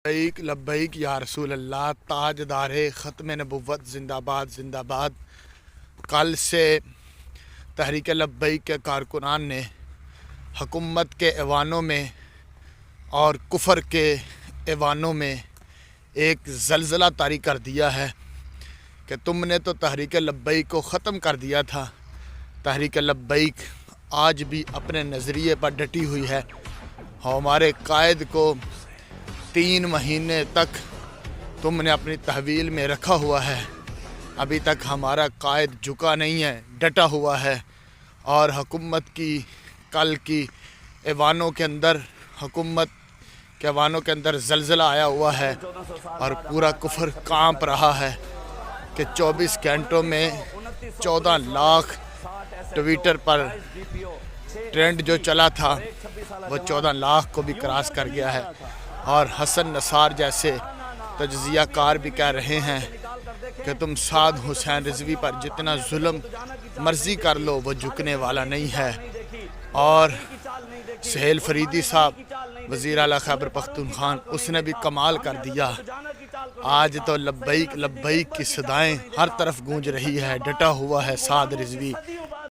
لبیک لبیک یا رسول اللہ، تاجدار ختم نبوت زندہ باد زندہ باد۔ کل سے تحریک لبیک کے کارکنان نے حکومت کے ایوانوں میں اور کفر کے ایوانوں میں ایک زلزلہ طاری کر دیا ہے کہ تم نے تو تحریک لبیک کو ختم کر دیا تھا، تحریک لبیک آج بھی اپنے نظریے پر ڈٹی ہوئی ہے۔ ہمارے قائد کو 3 مہینے تک تم نے اپنی تحویل میں رکھا ہوا ہے، ابھی تک ہمارا قائد جھکا نہیں ہے، ڈٹا ہوا ہے۔ اور حکومت کی کل کی ایوانوں کے اندر حکومت کے ایوانوں کے اندر زلزلہ آیا ہوا ہے اور پورا کفر کانپ رہا ہے کہ 24 گھنٹوں میں 14 لاکھ ٹویٹر پر ٹرینڈ جو چلا تھا وہ 14 لاکھ کو بھی کراس کر گیا ہے۔ اور حسن نصار جیسے تجزیہ کار بھی کہہ رہے ہیں کہ تم سعد حسین رضوی پر جتنا ظلم مرضی کر لو وہ جھکنے والا نہیں ہے۔ اور سہیل فریدی صاحب وزیر اعلیٰ خیبر پختونخوا، اس نے بھی کمال کر دیا۔ آج تو لبیک لبیک کی صدائیں ہر طرف گونج رہی ہے، ڈٹا ہوا ہے سعد رضوی۔